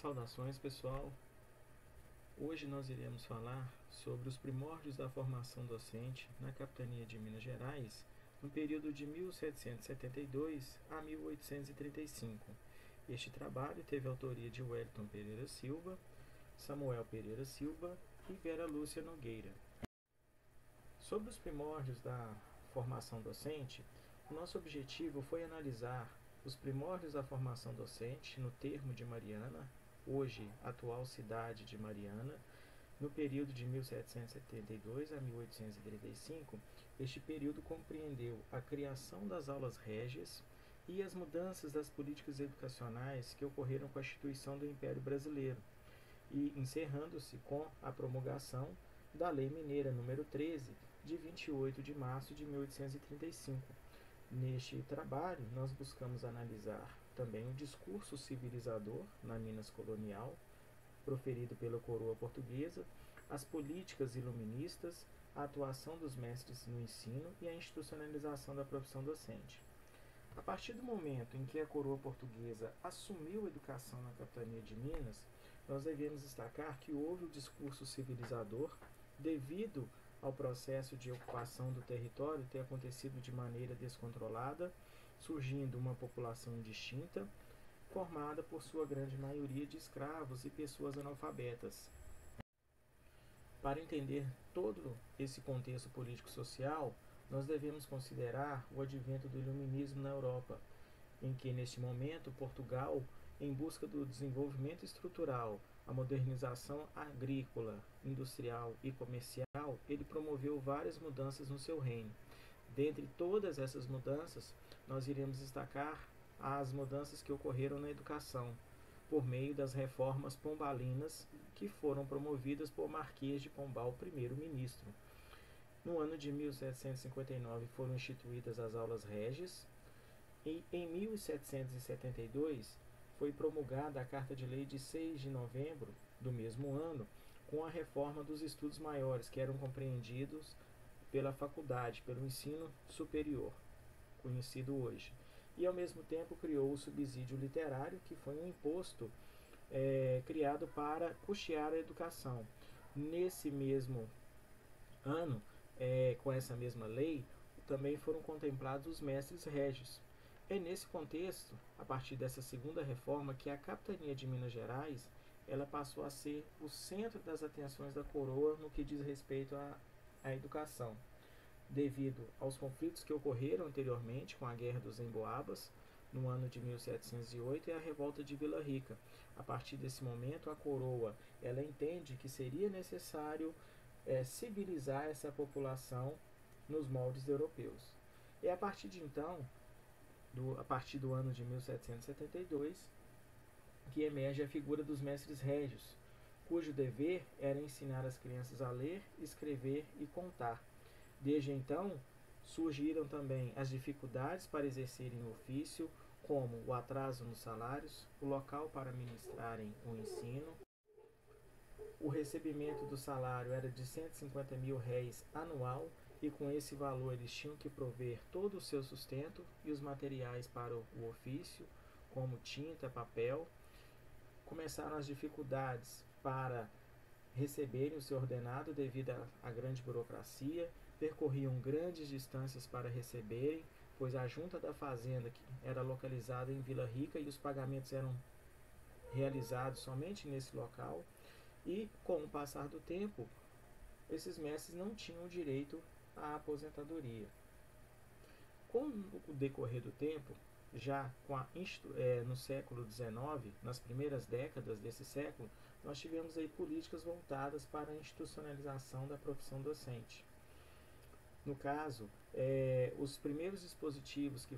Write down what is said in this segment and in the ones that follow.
Saudações, pessoal! Hoje nós iremos falar sobre os primórdios da formação docente na capitania de Minas Gerais no período de 1772 a 1835. Este trabalho teve autoria de Wellington Pereira Silva, Samuel Pereira Silva e Vera Lúcia Nogueira. Sobre os primórdios da formação docente, o nosso objetivo foi analisar os primórdios da formação docente no termo de Mariana, hoje atual cidade de Mariana, no período de 1772 a 1835. Este período compreendeu a criação das aulas régias e as mudanças das políticas educacionais que ocorreram com a instituição do Império Brasileiro, e encerrando-se com a promulgação da Lei Mineira número 13, de 28 de março de 1835. Neste trabalho, nós buscamos analisar também o discurso civilizador na Minas colonial, proferido pela coroa portuguesa, as políticas iluministas, a atuação dos mestres no ensino e a institucionalização da profissão docente. A partir do momento em que a coroa portuguesa assumiu a educação na capitania de Minas, nós devemos destacar que houve o discurso civilizador devido ao processo de ocupação do território ter acontecido de maneira descontrolada, surgindo uma população indistinta, formada por sua grande maioria de escravos e pessoas analfabetas. Para entender todo esse contexto político-social, nós devemos considerar o advento do iluminismo na Europa, em que, neste momento, Portugal, em busca do desenvolvimento estrutural, a modernização agrícola, industrial e comercial, ele promoveu várias mudanças no seu reino. Dentre todas essas mudanças, nós iremos destacar as mudanças que ocorreram na educação, por meio das reformas pombalinas que foram promovidas por Marquês de Pombal, primeiro-ministro. No ano de 1759 foram instituídas as aulas régias, e em 1772 foi promulgada a Carta de Lei de 6 de novembro do mesmo ano, com a reforma dos estudos maiores, que eram compreendidos pela faculdade, pelo ensino superior, conhecido hoje. E, ao mesmo tempo, criou o subsídio literário, que foi um imposto criado para custear a educação. Nesse mesmo ano, com essa mesma lei, também foram contemplados os mestres régios. É nesse contexto, a partir dessa segunda reforma, que a capitania de Minas Gerais ela passou a ser o centro das atenções da coroa no que diz respeito à educação, devido aos conflitos que ocorreram anteriormente com a Guerra dos Emboabas, no ano de 1708, e a revolta de Vila Rica. A partir desse momento, a coroa ela entende que seria necessário civilizar essa população nos moldes europeus. E a partir de então, a partir do ano de 1772, que emerge a figura dos mestres régios, cujo dever era ensinar as crianças a ler, escrever e contar. Desde então, surgiram também as dificuldades para exercerem o ofício, como o atraso nos salários, o local para ministrarem o ensino. O recebimento do salário era de 150 mil réis anual, e com esse valor eles tinham que prover todo o seu sustento e os materiais para o ofício, como tinta, papel. Começaram as dificuldades para receberem o seu ordenado devido à grande burocracia, percorriam grandes distâncias para receberem, pois a junta da fazenda que era localizada em Vila Rica e os pagamentos eram realizados somente nesse local. E, com o passar do tempo, esses mestres não tinham direito à aposentadoria. Com o decorrer do tempo, já no século XIX, nas primeiras décadas desse século, nós tivemos aí políticas voltadas para a institucionalização da profissão docente. No caso, os primeiros dispositivos que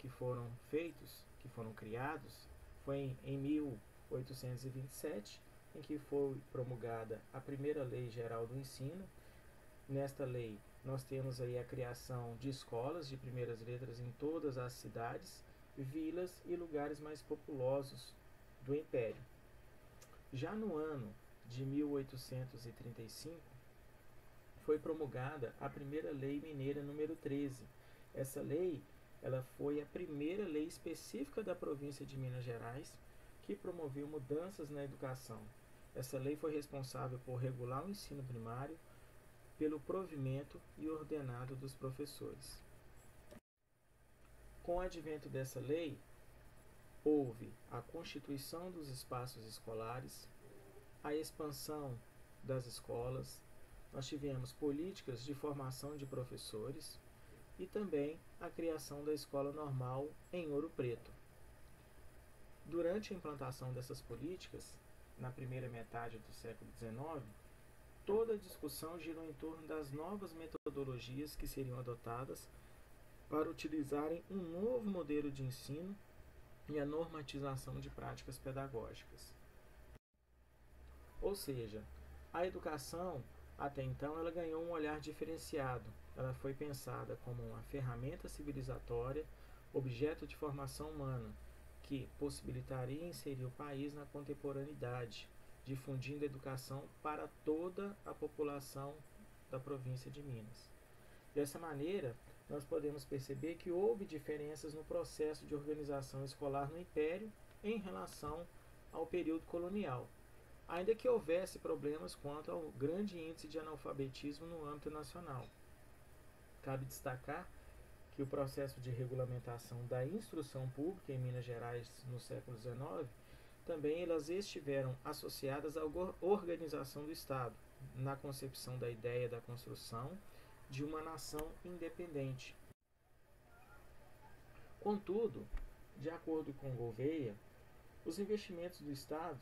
foram feitos, que foram criados, foi em 1827, em que foi promulgada a primeira Lei Geral do Ensino. Nesta lei, nós temos aí a criação de escolas de primeiras letras em todas as cidades, vilas e lugares mais populosos do Império. Já no ano de 1835, foi promulgada a primeira Lei Mineira número 13. Essa lei ela foi a primeira lei específica da província de Minas Gerais, que promoveu mudanças na educação. Essa lei foi responsável por regular o ensino primário pelo provimento e ordenado dos professores. Com o advento dessa lei, houve a constituição dos espaços escolares, a expansão das escolas, nós tivemos políticas de formação de professores e também a criação da Escola Normal em Ouro Preto. Durante a implantação dessas políticas, na primeira metade do século XIX, toda a discussão girou em torno das novas metodologias que seriam adotadas para utilizarem um novo modelo de ensino e a normatização de práticas pedagógicas. Ou seja, a educação, até então, ela ganhou um olhar diferenciado. Ela foi pensada como uma ferramenta civilizatória, objeto de formação humana, que possibilitaria inserir o país na contemporaneidade, difundindo a educação para toda a população da província de Minas. Dessa maneira, nós podemos perceber que houve diferenças no processo de organização escolar no Império em relação ao período colonial, ainda que houvesse problemas quanto ao grande índice de analfabetismo no âmbito nacional. Cabe destacar que o processo de regulamentação da instrução pública em Minas Gerais no século XIX também elas estiveram associadas à organização do Estado, na concepção da ideia da construção de uma nação independente. Contudo, de acordo com Gouveia, os investimentos do Estado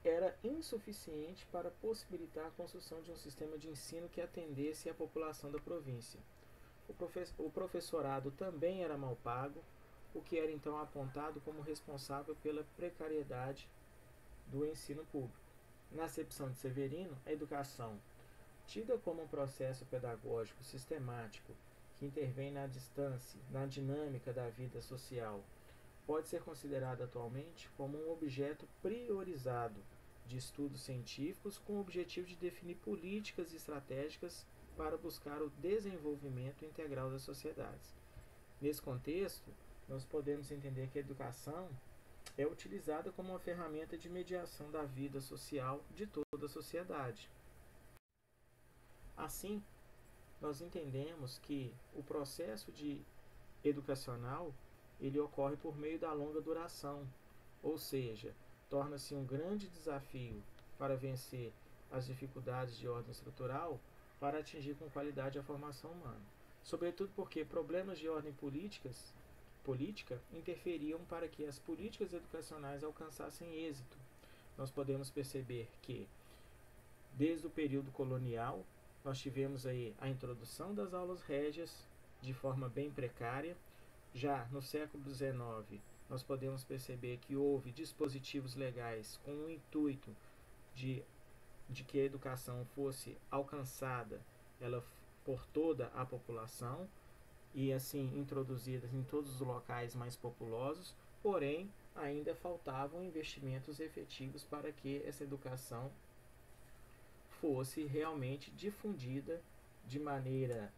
era insuficiente para possibilitar a construção de um sistema de ensino que atendesse à população da província. O professorado também era mal pago, o que era então apontado como responsável pela precariedade do ensino público. Na acepção de Severino, a educação, tida como um processo pedagógico sistemático que intervém na distância, na dinâmica da vida social, pode ser considerada atualmente como um objeto priorizado de estudos científicos com o objetivo de definir políticas estratégicas para buscar o desenvolvimento integral das sociedades. Nesse contexto, nós podemos entender que a educação é utilizada como uma ferramenta de mediação da vida social de toda a sociedade. Assim, nós entendemos que o processo educacional ele ocorre por meio da longa duração, ou seja, torna-se um grande desafio para vencer as dificuldades de ordem estrutural para atingir com qualidade a formação humana. Sobretudo porque problemas de ordem política interferiam para que as políticas educacionais alcançassem êxito. Nós podemos perceber que, desde o período colonial, nós tivemos aí a introdução das aulas régias de forma bem precária. Já no século XIX, nós podemos perceber que houve dispositivos legais com o intuito de que a educação fosse alcançada por toda a população e assim introduzida em todos os locais mais populosos, porém ainda faltavam investimentos efetivos para que essa educação fosse realmente difundida de maneira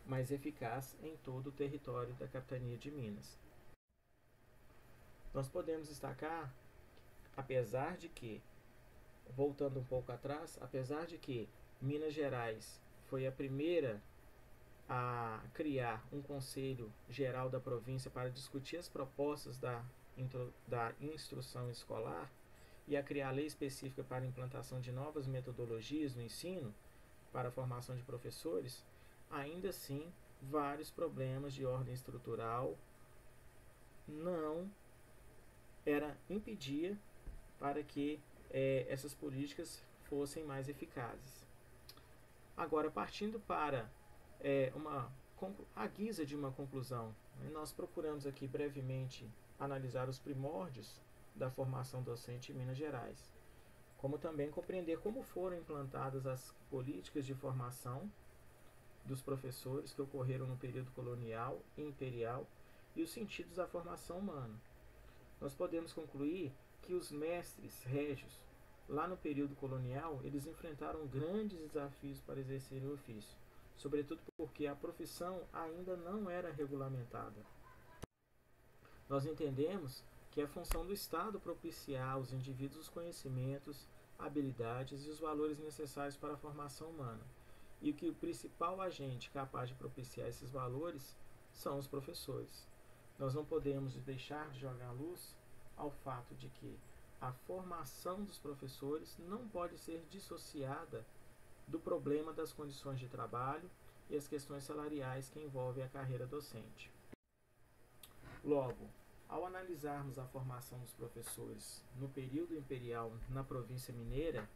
mais eficaz em todo o território da capitania de Minas. Nós podemos destacar, apesar de que, voltando um pouco atrás, apesar de que Minas Gerais foi a primeira a criar um Conselho Geral da província para discutir as propostas da instrução escolar e a criar lei específica para a implantação de novas metodologias no ensino para a formação de professores, ainda assim, vários problemas de ordem estrutural não impedia para que essas políticas fossem mais eficazes. Agora, partindo para a guisa de uma conclusão, nós procuramos aqui brevemente analisar os primórdios da formação docente em Minas Gerais, como também compreender como foram implantadas as políticas de formação dos professores que ocorreram no período colonial e imperial e os sentidos da formação humana. Nós podemos concluir que os mestres régios, lá no período colonial, eles enfrentaram grandes desafios para exercerem o ofício, sobretudo porque a profissão ainda não era regulamentada. Nós entendemos que é a função do Estado propiciar aos indivíduos os conhecimentos, habilidades e os valores necessários para a formação humana, e que o principal agente capaz de propiciar esses valores são os professores. Nós não podemos deixar de jogar luz ao fato de que a formação dos professores não pode ser dissociada do problema das condições de trabalho e as questões salariais que envolvem a carreira docente. Logo, ao analisarmos a formação dos professores no período imperial na província mineira,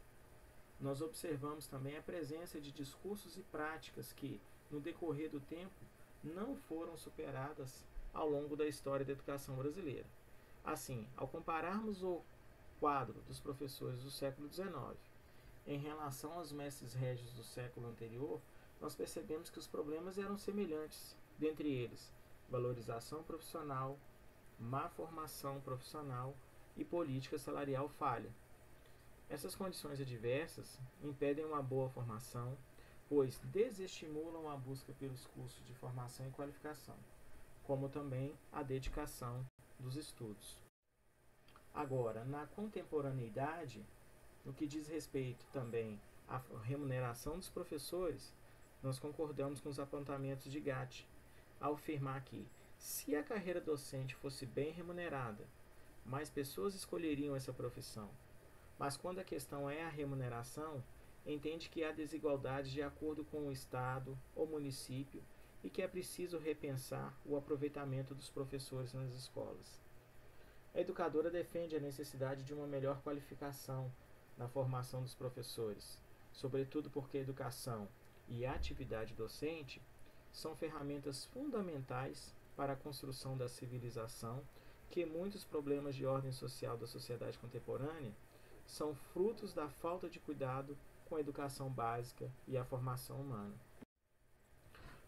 nós observamos também a presença de discursos e práticas que, no decorrer do tempo, não foram superadas ao longo da história da educação brasileira. Assim, ao compararmos o quadro dos professores do século XIX em relação aos mestres régios do século anterior, nós percebemos que os problemas eram semelhantes, dentre eles, valorização profissional, má formação profissional e política salarial falha. Essas condições adversas impedem uma boa formação, pois desestimulam a busca pelos cursos de formação e qualificação, como também a dedicação dos estudos. Agora, na contemporaneidade, no que diz respeito também à remuneração dos professores, nós concordamos com os apontamentos de Gatti, ao afirmar que, se a carreira docente fosse bem remunerada, mais pessoas escolheriam essa profissão. Mas quando a questão é a remuneração, entende que há desigualdades de acordo com o estado ou município e que é preciso repensar o aproveitamento dos professores nas escolas. A educadora defende a necessidade de uma melhor qualificação na formação dos professores, sobretudo porque a educação e a atividade docente são ferramentas fundamentais para a construção da civilização, que muitos problemas de ordem social da sociedade contemporânea são frutos da falta de cuidado com a educação básica e a formação humana.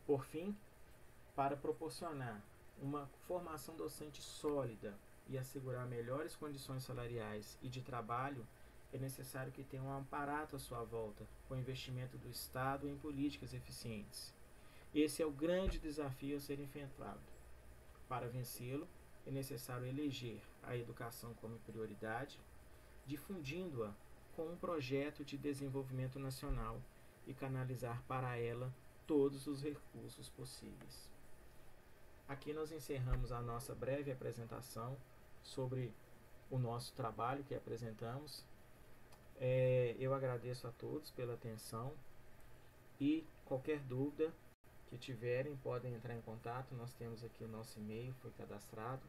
Por fim, para proporcionar uma formação docente sólida e assegurar melhores condições salariais e de trabalho, é necessário que tenha um aparato à sua volta, com investimento do Estado em políticas eficientes. Esse é o grande desafio a ser enfrentado. Para vencê-lo, é necessário eleger a educação como prioridade, difundindo-a com um projeto de desenvolvimento nacional e canalizar para ela todos os recursos possíveis. Aqui nós encerramos a nossa breve apresentação sobre o nosso trabalho que apresentamos. Eu agradeço a todos pela atenção e qualquer dúvida que tiverem podem entrar em contato. Nós temos aqui o nosso e-mail, foi cadastrado.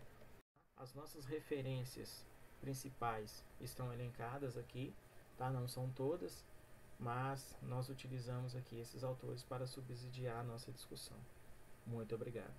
As nossas referências principais estão elencadas aqui, tá? Não são todas, mas nós utilizamos aqui esses autores para subsidiar a nossa discussão. Muito obrigado.